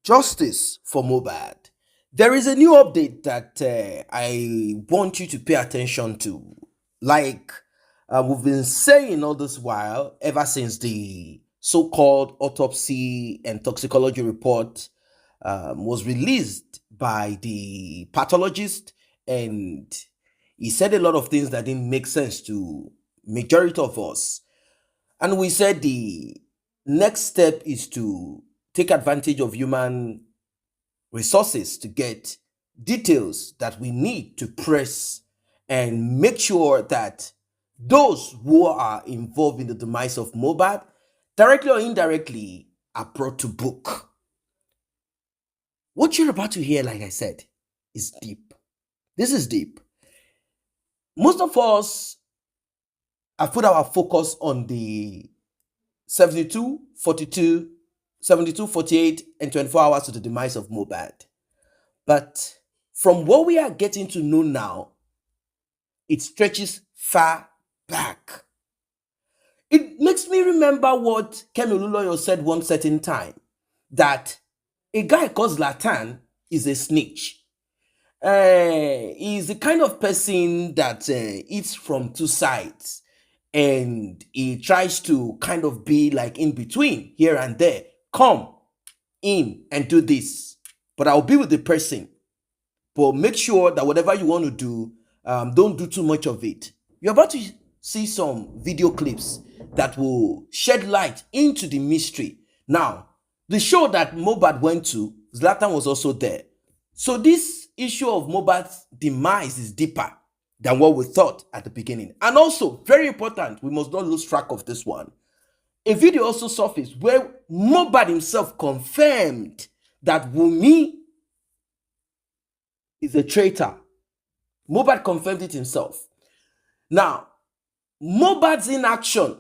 Justice for Mohbad. There is a new update that I want you to pay attention to. Like we've been saying all this while, ever since the so called autopsy and toxicology report was released by the pathologist, and he said a lot of things that didn't make sense to majority of us. And we said the next step is to take advantage of human resources to get details that we need to press and make sure that those who are involved in the demise of Mohbad, directly or indirectly, are brought to book. What you're about to hear, like I said, is deep. This is deep. Most of us have put our focus on the 72, 42, 72, 48, and 24 hours to the demise of Mohbad. But from what we are getting to know now, it stretches far back. It makes me remember what Kemi Oluloyo said one certain time, that a guy called Zlatan is a snitch. He's the kind of person that eats from two sides, and he tries to kind of be like in between here and there. Come in and do this, but I'll be with the person. But make sure that whatever you want to do, don't do too much of it. You're about to see some video clips that will shed light into the mystery. Now, the show that Mohbad went to, Zlatan was also there. So this issue of Mohbad's demise is deeper than what we thought at the beginning. And also, very important, we must not lose track of this one. A video also surfaced where Mohbad himself confirmed that Wunmi is a traitor. Mohbad confirmed it himself. Now, Mohbad's inaction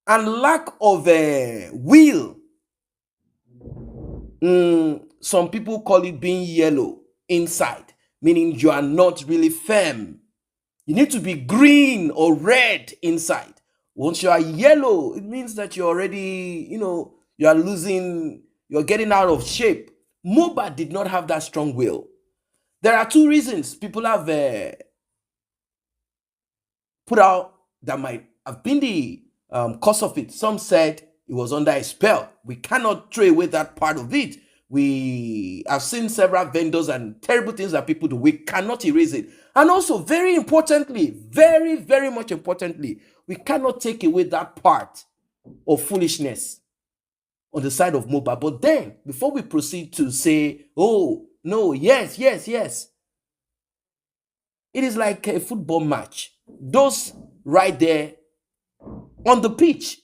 and lack of will, some people call it being yellow inside, meaning you are not really firm. You need to be green or red inside. Once you are yellow, it means that you're already, you are losing, you're getting out of shape. Mohbad did not have that strong will. There are two reasons people have put out that might have been the cause of it. Some said it was under a spell. We cannot throw away that part of it. We have seen several vendors and terrible things that people do. We cannot erase it. And also, very importantly, very, very much importantly, we cannot take away that part of foolishness on the side of Mohbad. But then, before we proceed to say, oh, no, yes, yes, yes, it is like a football match. Those right there on the pitch,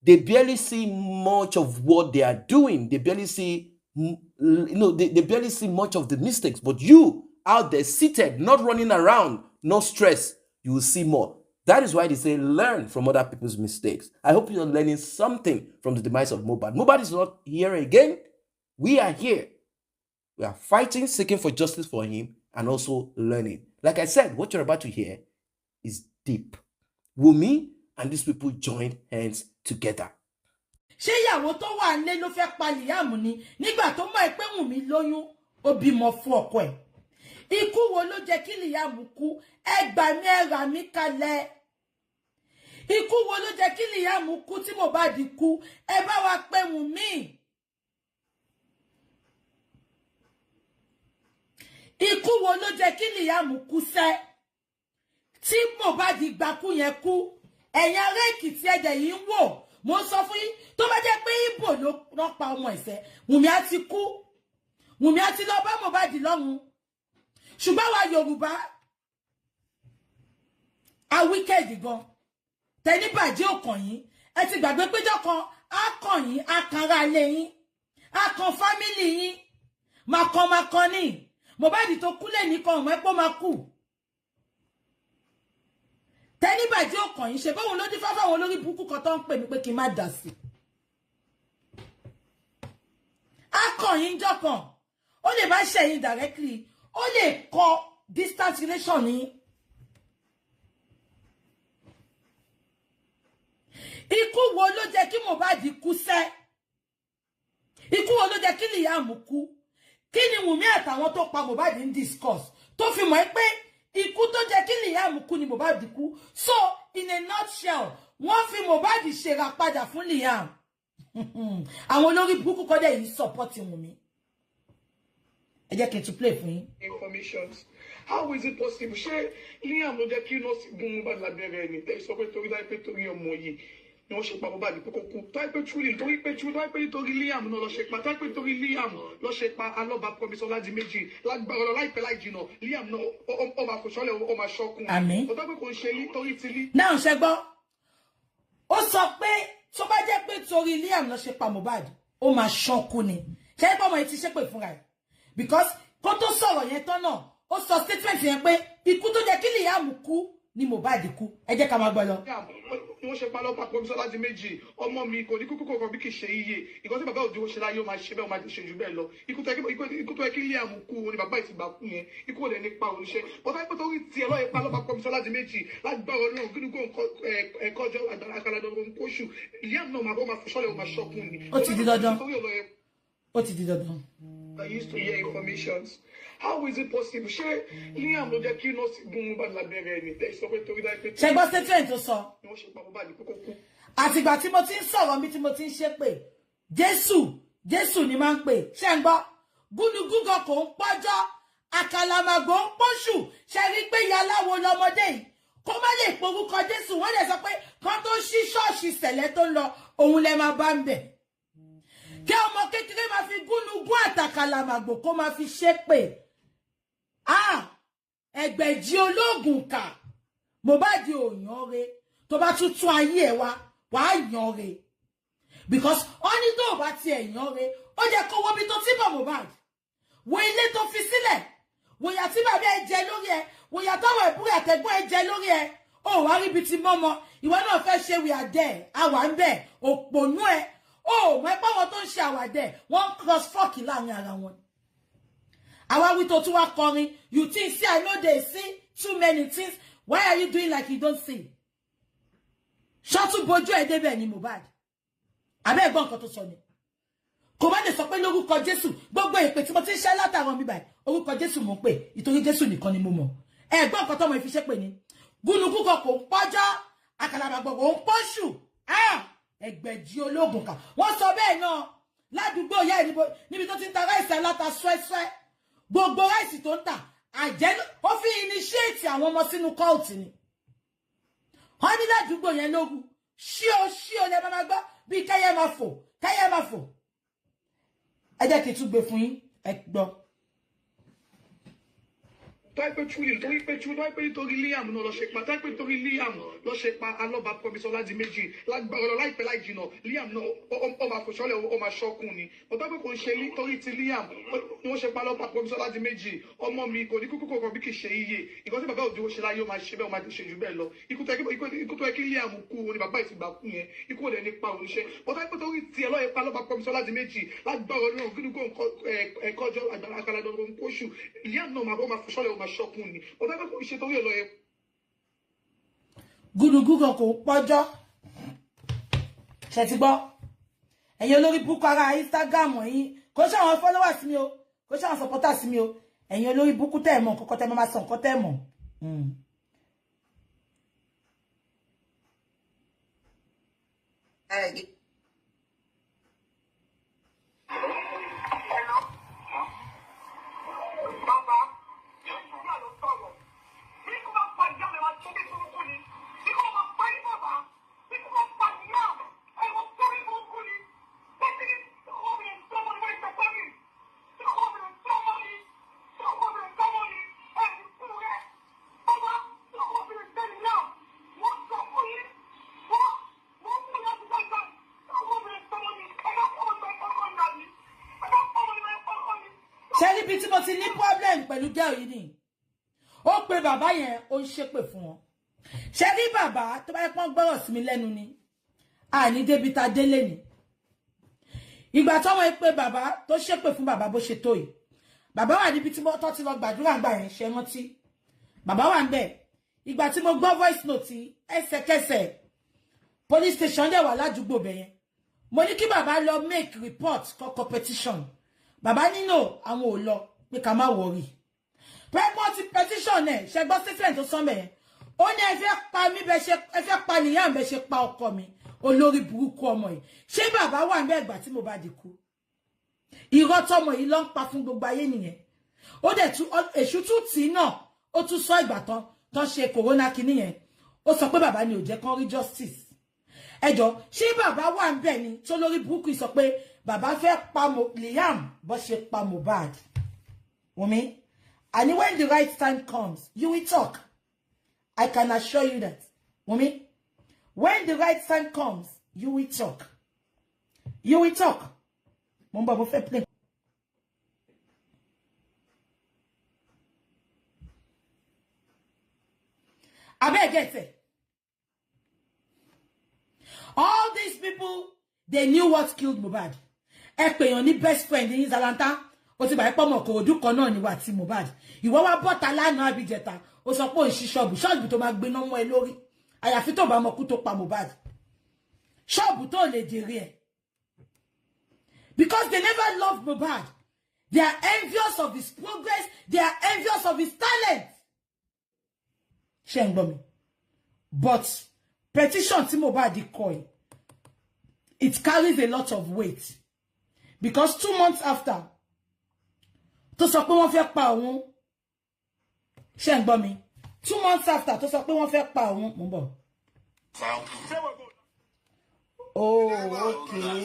they barely see much of what they are doing. They barely see, they barely see much of the mistakes. But you out there seated, not running around, no stress, you will see more. That is why they say learn from other people's mistakes. I hope you're learning something from the demise of Mohbad. Mohbad is not here again. We are here. We are fighting, seeking for justice for him, and also learning. Like I said, what you're about to hear is deep. Wunmi and these people joined hands together. Ṣé ìyàwó tó wà nílé ló fẹ́ pa Liam ni nígbà tó mọ̀ pé Wunmi lóyún ó bímọ fún ọkọ ẹ̀. Ikú wo ló jẹ́ kí Liam kú? Ẹ gbà mí, ẹ rà mí kalẹ̀. Ikú wo ló jẹ́ kí Liam kú tí Mohbad kú? Ẹ bá wa pè Wunmi. Ikú wo ló jẹ́ kí Liam kú sẹ́? Tí Mohbad gbakú yẹn kú. Ẹ̀yin ará Èkìtì ẹ̀dẹ̀ yìí ń wò. Mo sọ fún yín tó bá jẹ́ pé Ìgbò ló pa ọmọ ẹ̀sẹ̀, Wunmi á ti kú. Wunmi á ti lọ bá Mohbad lọ́run. Ṣùgbọ́n wa Yorùbá a wicked gan. Tẹ́ni bàjẹ́ ọkàn yín. Ẹ ti gbàgbé péjọ kan á kàn yín, á kanra lé yín. Á kan family yín. Makan ni. Mohbad tó kú lé ní kan ọmọ ẹ̀pọ̀ máa kú. Tẹ́ni bàjẹ́ ọkàn yín ṣe báwọn ló dín fáfá àwọn olórí burúkú kan tó ń pè mí pé kí n má dà sí. Akàn yín jọkàn. Ó lè bá ṣẹ̀yìn directly. Ó lè kọ distance relation ní. Ikú wo ló jẹ́ kí Mohbad kú sẹ́? Ikú wo ló jẹ́ kí Liam kú? Kí ni Wunmi àtàwọn tó pa Mohbad ń discuss? Tó fi mọ̀ pé ikú tó jẹ́ kí Liam kú ni Mohbad kú. So, in a nutshell, wọ́n fi Mohbad ṣera padà fún Liam. Àwọn olórí burúkú kọ́ dẹ̀ yìí support Wunmi. Ẹ jẹ́ kí n tún play fún yín. Informations. How is it possible? Ṣé Liam ló jẹ́ kí nọ́ọ̀sì gún Mohbad lábẹ́rẹ́ ẹni? Tẹ́ sọ pé torí dáì pé torí ọmọ yìí ni wọ́n ṣe pa Mohbad pé kò kú. Táì pé truly torí pé torí Liam náà lọ ṣe pa. Táì pé torí Liam lọ ṣe pa Alọ́ba Promise Ọládiméjì. Lágbára lọ láìpẹ́ láì jìnà Liam náà ó máa fòṣọ́lẹ̀ ó máa ṣọ́kùn. Àmín. Ọ̀tọ́ pé kò ń ṣe nítorí ti lí. Náà ṣe gbọ́. Ó sọ pé tó bá jẹ́ pé torí Liam lọ ṣe pa Mohbad, ó máa ṣọ́kùn ni. Ṣé ẹ bọ́ ọmọ yìí ti ṣépè fúnra ẹ̀? Because kó tó sọ̀rọ̀ yẹn tán náà, ó sọ statement yẹn pé ikú tó jẹ́ kí Liam kú ni Mohbad kú. Ẹ jẹ́ ká máa gbọ́ lọ. Wọ́n ṣe pa Alọ́ba Promise Ọládiméjì. Ọmọ mi kò ní kúkú kọ̀ọ̀kan bí kì í ṣe iye. Ìkọ́sí bàbá òdi ó ṣe láyé ó máa ṣe bẹ́ẹ̀ ó máa ṣe jù bẹ́ẹ̀ lọ. Ikú tó yẹ kí Liam kú ni bàbá ìtìgbà kú yẹn. Ikú ò lè nípa oníṣẹ́. Bọ́tá ipò torí tiẹ̀ lọ́ọ́ pa Alọ́ba Promise Ọládiméjì lágbára Ọlọ́run gídúgbò ẹ̀kọ́jọ́ àgbàlagbàlagbà kóṣù. Liam náà máa fòṣọ́lẹ̀ ó máa ṣọ́kùn ni. Ó ti di dandan. Ó ti di dandan. I used to hear informations. How is it possible? Ṣé Liam ló jẹ́ kí nọ́ọ̀sì gún Mohbad lábẹ́rẹ́ ẹni? Tẹ́ sọ pé torí dáì pé Ṣé gbọ́ statement tó sọ? ni wọ́n ṣe pa Mohbad pé kò kú. Àtìgbà tí mo ti ń sọ̀rọ̀ mi tí mo ti ń ṣépè, Jésù ni máa ń pè. Ṣé ń gbọ́? Gúnugúgọ kò ń pọ́jọ́, àkàlàmàgbò ń pọ́ṣù. Ṣé rí pé ìyá aláwo lọmọdé yìí? Kó má lè porúkọ Jésù, wọ́n lè sọ pé kan tó ṣí ṣọ́ọ̀ṣì sẹ̀lẹ̀ tó ń lọ, òun lẹ máa bá ń bẹ̀. Kí ọmọ kékeré máa fi gúnugún àtàkàlàmàgbò kó máa fi ṣépè. Ẹgbẹ̀jì ológun kà. Mohbad ò yan re. Tó bá tún ayé ẹ̀ wá yan re. Because ó ní tó bá ti ẹ̀ yan re, ó jẹ́ kó wo bí tó ti bọ̀ Mohbad. Wo ilé tó fi sílẹ̀. Wo ìyà tí bàbá ẹ jẹ lórí ẹ. Wo ìyà táwọn ẹ̀bùrú àtẹ̀gbọ́n ẹ jẹ lórí ẹ. Ó wá rí bí ti mọ́mọ́. Ìwọ náà fẹ́ ṣe we are there. Àwa ń bẹ̀. Òpònú ẹ. Ó mọ̀ pé àwọn tó ń ṣe àwàdẹ̀ wọ́n cross fuck láàrin ara wọn. Àwa wí tó tún wá kọrin, you think say I know they see too many things. Why are you doing like you don't see? Ṣọ́tún bojú ẹ̀ débẹ̀ ni Mohbad. Àbẹ́ ẹ̀gbọ́n nǹkan tó sọ ni. Kò má lè sọ pé lórúkọ Jésù, gbogbo ìpè tí mo ti ń ṣe látàwọn mi báyìí, orúkọ Jésù mo pè, ìtorí Jésù nìkan ni mo mọ̀. Ẹ̀gbọ́n nǹkan tó mọ̀ ìfi ṣépè ni. Gúnugúgọ kò ń pọ́jọ́, àkàlàmàgbò kò ń pọ́ṣù. Ẹgbẹ̀jì ológun kà. Wọ́n sọ bẹ́ẹ̀ náà ládùúgbò ìyá ẹ̀ níbi tó ti ń ta ráìsì aláta ṣẹ́ṣẹ́. Gbogbo ráìsì tó ń tà, àjẹ́ ó fi initiate àwọn ọmọ sínú cult ni. Wọ́n ní ládùúgbò yẹn lógun. Ṣíò lẹ máa gbọ́ bí kẹ́yẹ́ máa fò. Ẹ jẹ́ kí n tún gbé fún yín, ẹ gbọ́. Táì pé truly torí torí Liam náà lọ ṣe pa. Táì pé torí Liam lọ ṣe pa Alọ́ba Promise Ọládiméjì. Lágbára lọ láìpẹ́ láì jìnà Liam náà ó máa fòṣọ́lẹ̀ ó máa ṣọ́kùn ni. Ọ̀tọ́ pé kò ń ṣe nítorí ti Liam ni wọ́n ṣe pa Alọ́ba Promise Ọládiméjì. Ọmọ mi kò ní kúkú kọ̀ọ̀kan bí kì í ṣe iye. Ìkọ́sí bàbá òdi ó ṣe láyé ó máa ṣe bẹ́ẹ̀ ó máa ṣe jù bẹ́ẹ̀ lọ. Ikú tó yẹ kí Liam kú ni bàbá ìtìgbà kú yẹn. Ikú ò lè nípa oníṣẹ́. Ọ̀tọ́ pé torí tiẹ̀ lọ́ọ́ pa Alọ́ba Promise Ọládiméjì. Lágbára Ọlọ́run gídúgbò ẹ̀kọ́jọ́ àgbàlagbàlagbà kóṣù. Liam náà máa fòṣọ́lẹ̀ ó máa ṣọ́kùn ni. Gúnugúgọ kò pọ́jọ́. Ṣé ti gbọ́? Ẹ̀yin olórí búkú ara Instagram yín, kò ṣe àwọn followers mi o, kò ṣe àwọn supporters mi o. Ẹ̀yin olórí búkú tẹ́ mọ̀ kọ́kọ́ tẹ́ máa sọ nǹkan tẹ́ mọ̀. Ṣé níbi tí mo ti ní problem pẹ̀lú girl yìí ni? Ó pe bàbá yẹn, ó ń ṣépè fún wọn. Ṣé rí bàbá tó bá yẹ pọ́n gbọ́rọ̀ sí mi lẹ́nu ni? Àní débi ta délé ni. Ìgbà tó wọ́n pe bàbá tó ṣépè fún bàbá bó ṣe tó yìí. Bàbá wà níbi tí tó ti lọ gbàdúrà gbà yẹn ṣe rántí. Bàbá wà ń bẹ̀. Ìgbà tí mo gbọ́ voice note ẹsẹ̀kẹsẹ̀ police station dẹ̀ wà ládùúgbò bẹ̀ yẹn. mo ní kí bàbá lọ make report for competition bàbá ní no àwọn ò lọ pé ká má worry pé petition ẹ̀ ṣe gbọ́ statement tó sọ mẹ́ ó ní ẹ fẹ́ pa mí bẹ́ ṣe ẹ fẹ́ pa Liam bẹ́ ṣe pa ọkọ mi olórí burúkú ọmọ yìí ṣé bàbá wà ńbẹ̀ ìgbà tí Mohbad kú irọ́ tọmọ yìí ló ń pa fún gbogbo ayé nìyẹn ó dẹ̀ tún èṣù tún tì náà ó tún sọ ìgbà tán ṣe corona kìíní yẹn ó sọ pé bàbá ni ò jẹ́ kán rí justice ẹjọ́ ṣé bàbá wà ńbẹ̀ ni tó lórí burúkú sọ pé bàbá fẹ́ pa Liam bó ṣe pa Mohbad Wunmi and when the right time comes you will talk I can assure you that Wunmi when the right time comes you will talk mo ń bọ̀ mo fẹ́ play. I get it. All these people, they knew what killed Mohbad. Ẹ pè yàn ní best friend ní Zlatan. Ó ti gbà pé ọmọ Ìkòròdú kan náà ni wà tí Mohbad. Ìwọ wá bọ́ta lánàá àbíjẹta. Ó sọ pé ó ń ṣí ṣọ́ọ̀bù tó máa gbé náà mọ́ ẹ lórí. Àyàfi tó bá mọ kú tó pa Mohbad. Ṣọ́ọ̀bù tó lè jèrè ẹ̀. Because they never loved Mohbad. They are envious of his progress. They are envious of his talent. Ṣé ń gbọ́ mi? But petition tí Mohbad kọ, it carries a lot of weight. Because 2 months after, tó sọ pé wọ́n fẹ́ pa òun. Ṣé ń gbọ́ mi? 2 months after, tó sọ pé wọ́n fẹ́ pa òun. Mo ń bọ̀. Oh, okay.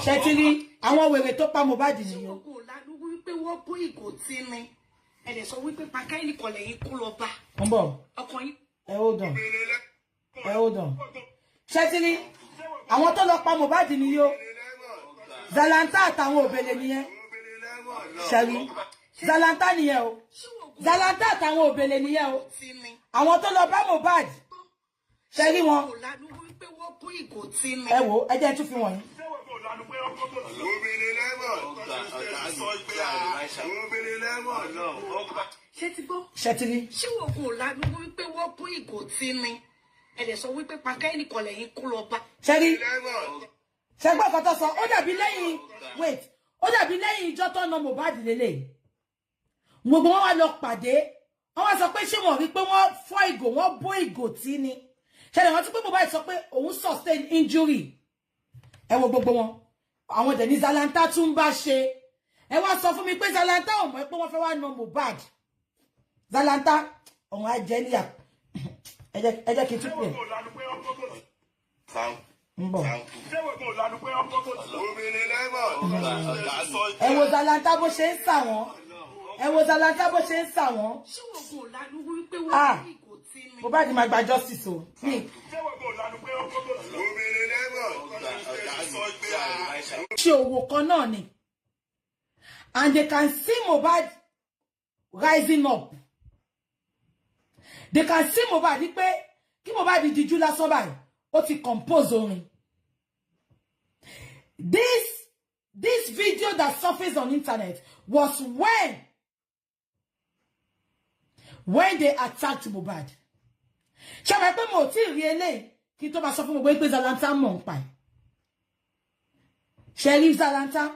Ṣé ti rí àwọn wèrè tó pa Mohbad nìyẹn. Wípé wọ́n bó ìgò tí mi. Ẹ̀dẹ̀ sọ wípé pàkẹ́yìn kọ̀ lẹ́yìn kú lọ bá. Mo ń bọ̀. Ọkùnrin. Hold on. Ṣé ti rí àwọn tó lọ pa Mohbad nìyẹn. Zlatan àtàwọn òbèlè nìyẹn. Ṣé rí Zlatan nìyẹn o. Zlatan àtàwọn òbèlè nìyẹn o. Àwọn tó lọ bá Mohbad. Ṣé rí wọn? Ẹ wò ẹ jẹ́ tún fi wọ̀nyí. Ṣé ti rí? Ṣé wọ́n kò lánú wípé wọ́n bó ìgò tí mi? Ẹ̀dẹ̀ sọ wípé pàkẹ́yìn kọ̀ lẹ́yìn kú lọ bá. Ṣé rí? Ṣé gbọ́ nǹkan tó sọ? Ó dàbí lẹ́yìn ó dàbí lẹ́yìn ìjọ tó na Mohbad lélẹ̀. Gbogbo wọn wá lọ pàdé. Wọ́n wá sọ pé ṣé wọ́n rí pé wọ́n fọ́ ìgò, wọ́n bó ìgò tí ni. Ṣé lè rántí pé Mohbad sọ pé òun sustain injury. Ẹ wo gbogbo wọn. Àwọn dẹ̀ ní Zlatan tún bá ṣe. Ẹ wá sọ fún mi pé Zlatan ò mọ̀ pé wọ́n fẹ́ wá na Mohbad. Zlatan òun á jẹ́ níyà. Ẹ jẹ́ kí n tún pè. Ń bọ̀. Ẹ wo Zlatan bó ṣe ń sà wọ́n. Ẹ wo Zlatan bó ṣe ń sà wọ́n. Ṣé wọ́n kò lánú wípé wọ́n bó ìgò tí mi? Mohbad máa gba justice o. Ṣé owó kan náà ni? And they can see Mohbad rising up. They can see Mohbad pé kí Mohbad dijú lásán báyìí ó ti compose orin. This video that surfaced on internet was when they attacked Mohbad. Ṣé mo pé mo ti rí eléyìí kí tó bá sọ fún gbogbo pé Zlatan mọ̀ ń pa ẹ̀. Ṣé rí Zlatan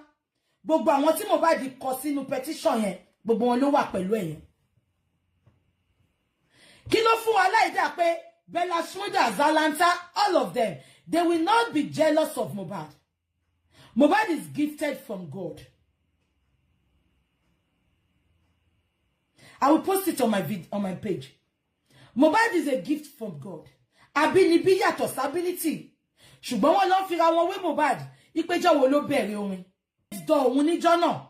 gbogbo àwọn tí Mohbad kọ sínú petition yẹn gbogbo wọn ló wà pẹ̀lú ẹ̀ yẹn. Kí ló fún wa láìdá pé Bella Shmurda, Zlatan, all of them, they will not be jealous of Mohbad. Mohbad is gifted from God. I will post it on my page. Mohbad is a gift from God. Àbínibí yàtọ̀ sábílítì. Ṣùgbọ́n wọ́n lọ fira wọn wé Mohbad. Ìpéjọ wo ló bẹ̀rẹ̀ orin. Do òun níjọ́ náà.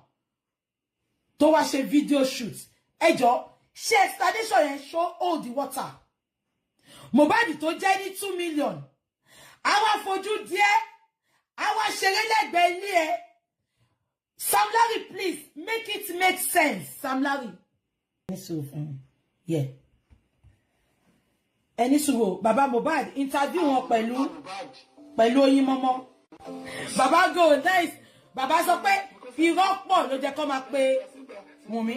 Tó wá ṣe video shoot. Ẹjọ́ ṣé extradition yẹn show all the water. Mohbad tó jẹ́ ní 2 million. Àwa fojú díẹ̀. Àwa ṣeré lẹ́gbẹ̀ẹ́ ilé ẹ̀. Sam Larry, please make it make sense. Sam Larry. Yeah. Ẹni sùúrù bàbá Mohbad interview wọn pẹ̀lú Oyinmomo. Bàbá go nice. Bàbá sọ pé irọ́ pọ̀ ló jẹ́ kó máa pe Wunmi.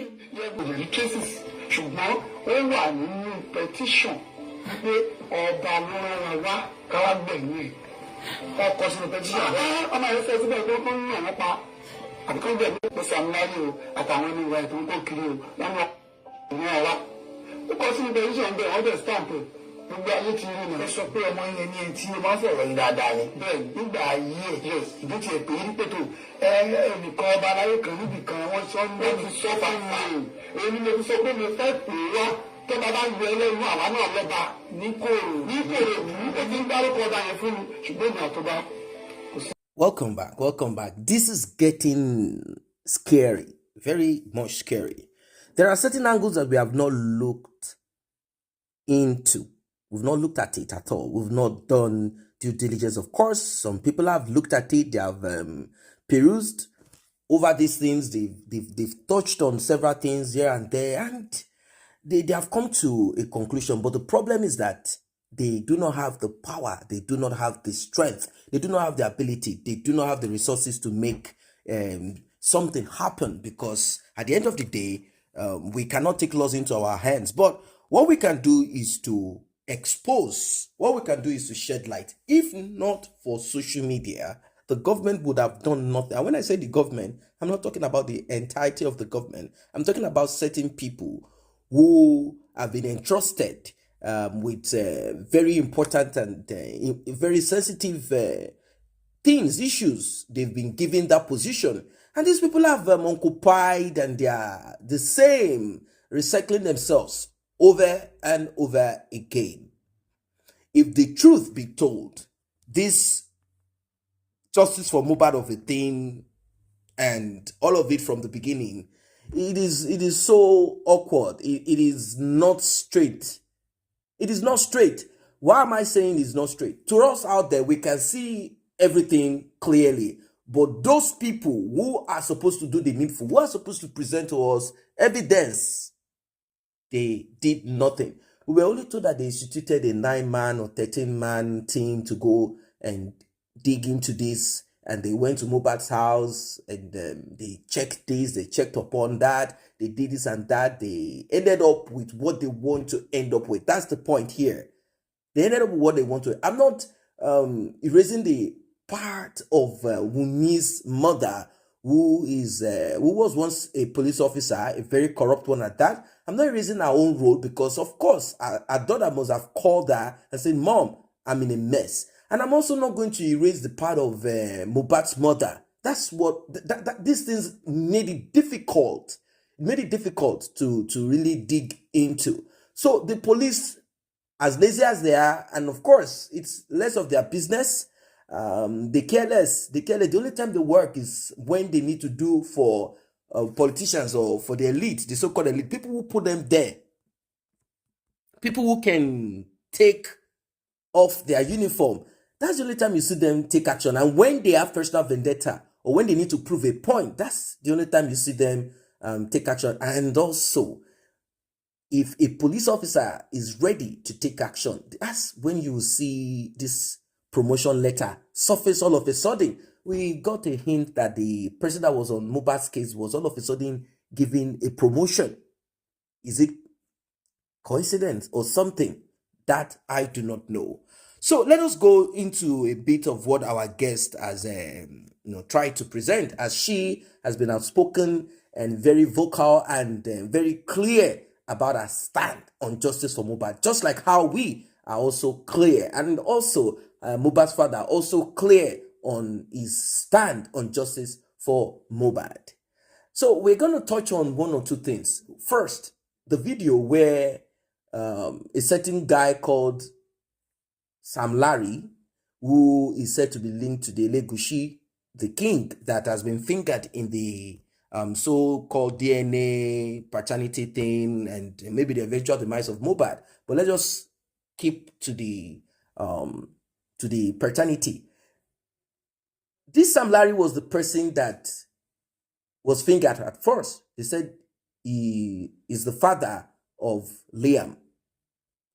Cases ṣùgbọ́n ó wà nínú petition pé ọba ló rán wá káwá gbẹ̀yìn ẹ̀ ọkọ̀ sínú pẹ́tíṣà ọmọ yẹn fẹ́ síbẹ̀ pé wọ́n ń ràn wọ́n pa àbíkọ́ gbẹ̀mí pèsè àmúláyé o àtàwọn ẹni ìwà ètò ń kó kiri o lọ́nà ìwọ̀n ọ̀la ó kọ́ sínú pẹ́tíṣà ń bẹ̀ wọ́n bẹ̀ stamp gbogbo ayé ti rí mi. ẹ sọ pé ọmọ yẹn ní etí o máa ń sọ̀rọ̀ yìí dáadáa ni. bẹ́ẹ̀ nígbà ayé ẹ̀ ìdí tiẹ̀ pé ní pẹ̀tọ́ ẹnìkan ọba aláyé kan níbì kan wọ́n sọ ní wọ́n ti sọ fáwọn èmi mo fi sọ pé mo fẹ́ pè é wá tó bá bá yọ ẹlẹ́nu àwa náà lọ́ba ní kòrò ó ti ń dárúkọ ọba yẹn fún mi ṣùgbọ́n ìgbà tó bá. Welcome back. Welcome back. This is getting scary, very much scary. There are certain angles that we have not looked into. We've not looked at it at all. We've not done due diligence. Of course, some people have looked at it. They have perused over these things. They've touched on several things here and there, and they have come to a conclusion. But the problem is that they do not have the power. They do not have the strength. They do not have the ability. They do not have the resources to make something happen, because at the end of the day, we cannot take laws into our hands. But what we can do is to expose. What we can do is to shed light. If not for social media, the government would have done nothing. And when I say the government, I'm not talking about the entirety of the government. I'm talking about certain people who have been entrusted with very important and very sensitive things, issues. They've been given that position. And these people have occupied, and they are the same, recycling themselves over and over again. If the truth be told, this justice for Mohbad of a thing and all of it from the beginning, it is so awkward. It is not straight. It is not straight. Why am I saying it's not straight? To us out there, we can see everything clearly. But those people who are supposed to do the needful, who are supposed to present to us evidence, they did nothing. We were only told that they instituted a 9-man or 13-man team to go and dig into this. And they went to Mohbad's house and they checked this, they checked upon that, they did this and that. They ended up with what they want to end up with. That's the point here. They ended up with what they want to. I'm not erasing the part of Wunmi's mother, who was once a police officer, a very corrupt one at that. I'm not erasing her own role, because of course her daughter must have called her and said, "Mom, I'm in a mess." And I'm also not going to erase the part of Mohbad's mother. That's what these things made it difficult. It made it difficult to really dig into. So the police, as lazy as they are, and of course it's less of their business. They care less. They care less. The only time they work is when they need to do for politicians or for the elite, the so-called elite, people who put them there, people who can take off their uniform. That's the only time you see them take action. And when they have personal vendetta, or when they need to prove a point, that's the only time you see them take action. And also, if a police officer is ready to take action, that's when you see this promotion letter surface all of a sudden. We got a hint that the person that was on Mohbad's case was all of a sudden given a promotion. Is it coincidence or something? That I do not know. So let us go into a bit of what our guest has tried to present, as she has been outspoken and very vocal and very clear about her stand on justice for Mohbad, just like how we are also clear, and also Mohbad's father also clear on his stand on justice for Mohbad. So we're going to touch on one or two things. First, the video where a certain guy called Sam Larry, who is said to be linked to the Legushi, the king that has been fingered in the so-called DNA paternity thing, and maybe the eventual demise of Mohbad. But let's just keep to the paternity. This Sam Larry was the person that was fingered at first. They said he is the father of Liam,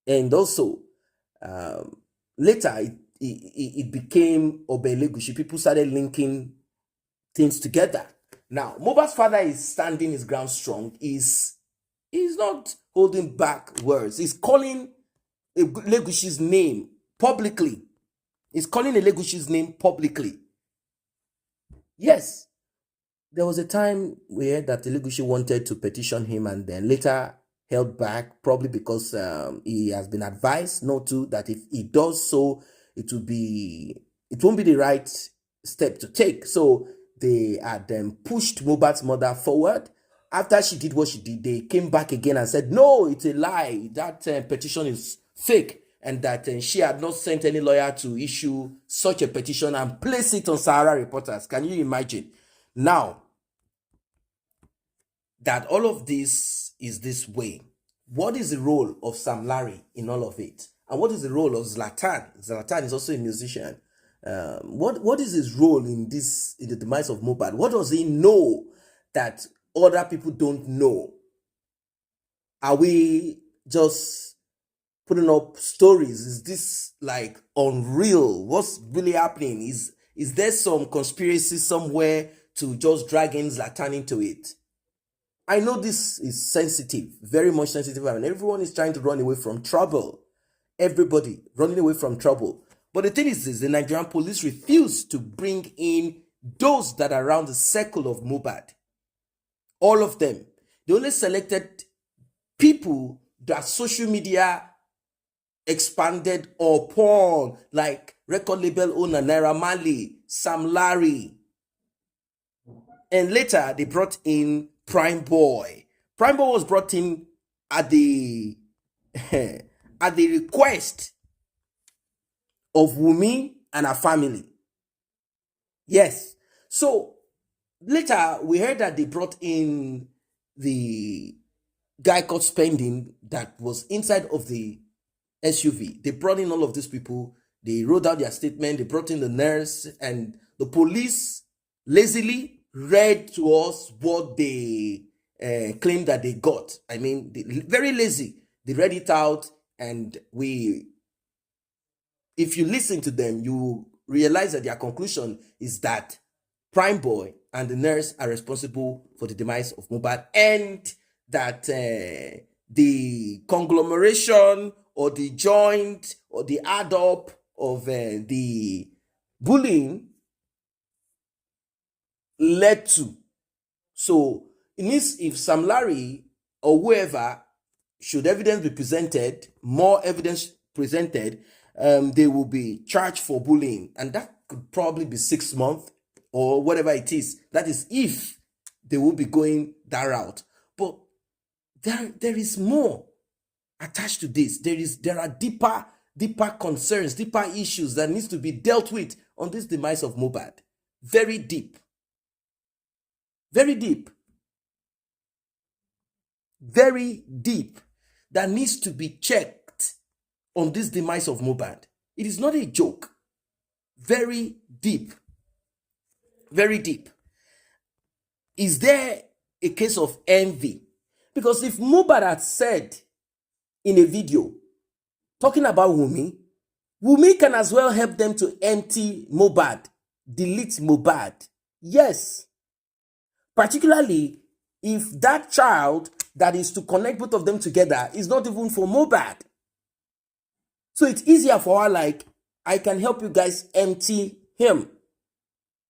and also later it became Obelegushi. People started linking things together. Now, Mohbad's father is standing his ground strong. He's not holding back words. He's calling Legushi's name publicly. He's calling Legushi's name publicly. Yes, there was a time where that Legushi wanted to petition him and then later held back, probably because he has been advised not to, that if he does so, it won't be the right step to take. So they had pushed Mohbad's mother forward. After she did what she did, they came back again and said, no, it's a lie. That petition is fake, and that she had not sent any lawyer to issue such a petition and place it on Sahara Reporters. Can you imagine? Now, that all of this is this way, what is the role of Sam Larry in all of it? And what is the role of Zlatan? Zlatan is also a musician. What is his role in the demise of Mohbad? What does he know that other people don't know? Are we just putting up stories? Is this like unreal? What's really happening? Is there some conspiracy somewhere to just drag in Zlatan into it? I know this is sensitive, very much sensitive, and everyone is trying to run away from trouble. Everybody running away from trouble. But the thing is, the Nigerian police refuse to bring in those that are around the circle of Mohbad. All of them. They only selected people that social media expanded upon, like record label owner Naira Marley, Sam Larry. And later, they brought in Prime Boy. Prime Boy was brought in at the at the request of Wunmi and her family. Yes. So later we heard that they brought in the guy caught spending that was inside of the SUV. They brought in all of these people. They wrote out their statement. They brought in the nurse, and the police lazily read to us what they claimed that they got. I mean, very lazy. They read it out, and if you listen to them, you realize that their conclusion is that Prime Boy and the nurse are responsible for the demise of Mohbad, and that the conglomeration or the joint or the add up of the bullying led to. So it means if Sam Larry or whoever, should evidence be presented, more evidence presented, they will be charged for bullying, and that could probably be 6 months or whatever it is. That is if they will be going that route. But there is more attached to this. There are deeper concerns, deeper issues that needs to be dealt with on this demise of Mohbad. Very deep. Very deep. Very deep. That needs to be checked on this demise of Mohbad. It is not a joke. Very deep. Very deep. Is there a case of envy? Because if Mohbad had said in a video talking about Wunmi can as well help them to empty Mohbad, delete Mohbad. Yes. Particularly if that child that is to connect both of them together is not even for Mohbad. So it's easier for her, like, I can help you guys empty him.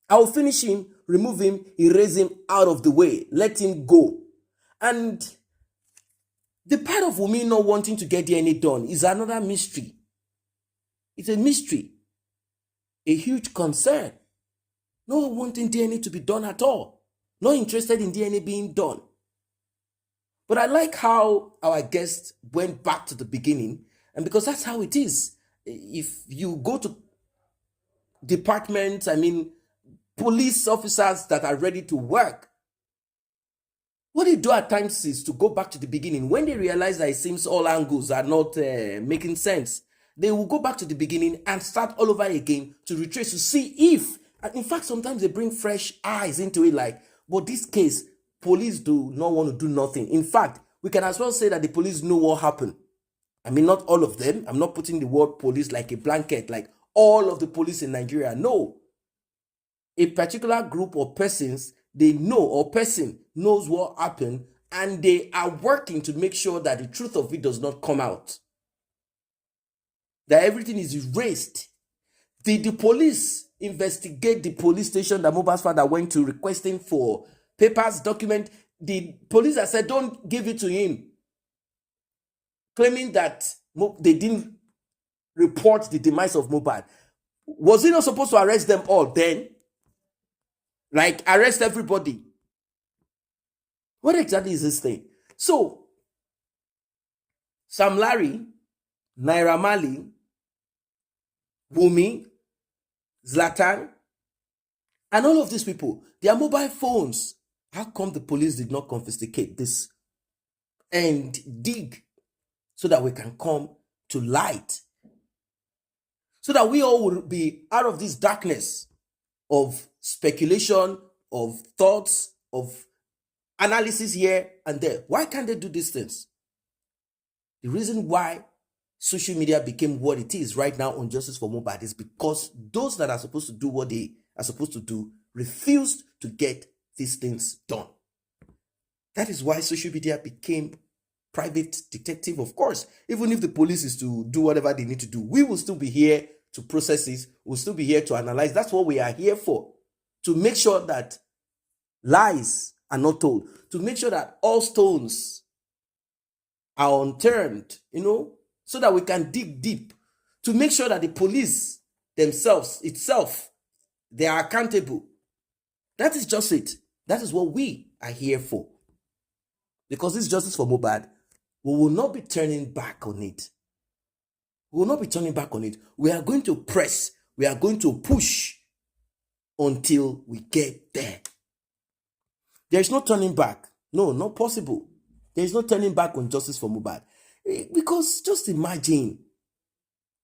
I will finish him, remove him, erase him out of the way, let him go. And the part of Wunmi not wanting to get DNA done is another mystery. It's a mystery. A huge concern. Not wanting DNA to be done at all. Not interested in DNA being done. But I like how our guest went back to the beginning, and because that's how it is. If you go to departments, police officers that are ready to work, what they do at times is to go back to the beginning. When they realize that it seems all angles are not making sense, they will go back to the beginning and start all over again to retrace, to see if, and in fact, sometimes they bring fresh eyes into it, like, but this case, police do not want to do nothing. In fact, we can as well say that the police know what happened. Not all of them. I'm not putting the word police like a blanket, like all of the police in Nigeria. No. A particular group of persons, they know, or person knows what happened, and they are working to make sure that the truth of it does not come out. that everything is erased. Did the police investigate the police station that Mohbad's father went to requesting for papers, document? The police that said don't give it to him, claiming that they didn't report the demise of Mohbad. Was he not supposed to arrest them all then? Like, arrest everybody? What exactly is this thing? So, Sam Larry, Naira Marley, Wunmi, Zlatan, and all of these people, their mobile phones. How come the police did not confiscate this and dig so that we can come to light? So that we all will be out of this darkness of speculation, of thoughts, of analysis here and there. Why can't they do these things? The reason why social media became what it is right now on Justice for Mohbad is because those that are supposed to do what they are supposed to do refused to get these things done. That is why social media became private detective. Of course, even if the police is to do whatever they need to do, we will still be here to process it. We'll still be here to analyze. That's what we are here for, to make sure that lies are not told, to make sure that all stones are unturned, so that we can dig deep, to make sure that the police themselves, they are accountable. That is just it. That is what we are here for. Because this Justice for Mohbad, we will not be turning back on it. We will not be turning back on it. We are going to press. We are going to push until we get there. There is no turning back. No, not possible. There is no turning back on Justice for Mohbad. Because just imagine,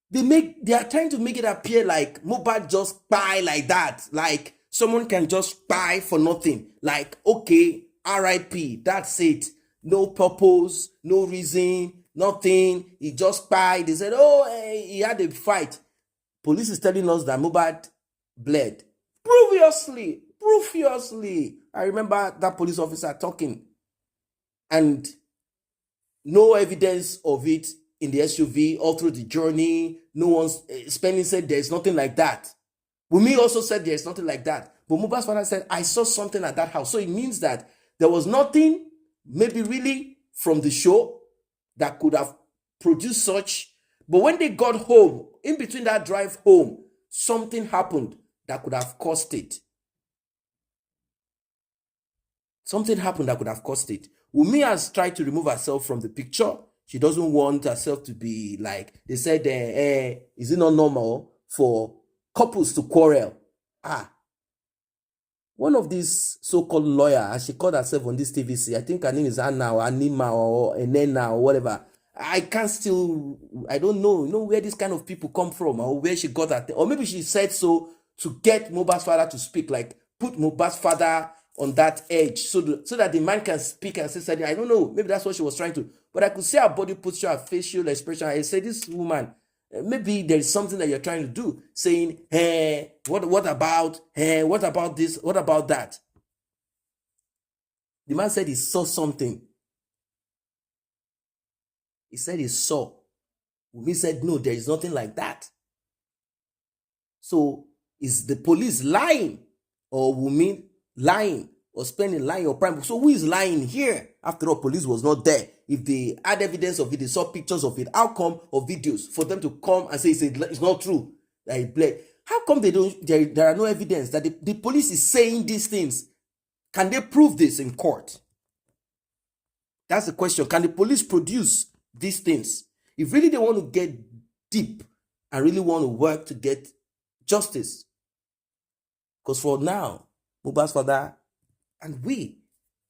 they are trying to make it appear like Mohbad just buy like that. Like someone can just buy for nothing. Like, okay, RIP, that's it. No purpose, no reason, nothing. He just buy. They said, oh, hey, he had a fight. Police is telling us that Mohbad bled. Previously. I remember that police officer talking. And no evidence of it in the SUV all through the journey. No one's spending said there's nothing like that. Wunmi also said there's nothing like that. But Mohbad's father said, I saw something at that house. So it means that there was nothing, maybe really, from the show that could have produced such. But when they got home, in between that drive home, something happened that could have caused it. Something happened that could have caused it. Wunmi has tried to remove herself from the picture. She doesn't want herself to be like, they said, is it not normal for couples to quarrel? One of these so-called lawyer, as she called herself on this TVC, I think her name is Anna or Anima or Enena or whatever. I don't know, where this kind of people come from or where she got that. Or maybe she said so to get Mohbad's father to speak, like put Mohbad's father on that edge so that the man can speak and say something. I don't know. Maybe that's what she was trying to. But I could see her body posture, her facial expression. I said, this woman, maybe there is something that you're trying to do, saying, hey, what about this? What about that? The man said he saw something. He said he saw. Wunmi said, no, there is nothing like that. So is the police lying or Wunmi lying or spending lying or prime? So who is lying here? After all, police was not there. If they had evidence of it, they saw pictures of it, outcome of videos for them to come and say it's not true that he bled. How come they don't? There are no evidence that the police is saying these things? Can they prove this in court? That's the question. Can the police produce these things? If really they want to get deep and really want to work to get justice. Because for now, Mohbad's father and we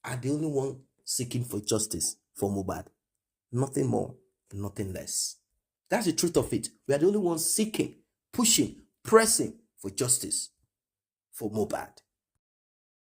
are the only one seeking for justice for Mohbad. Nothing more, nothing less. That's the truth of it. We are the only ones seeking, pushing, pressing for justice for Mohbad.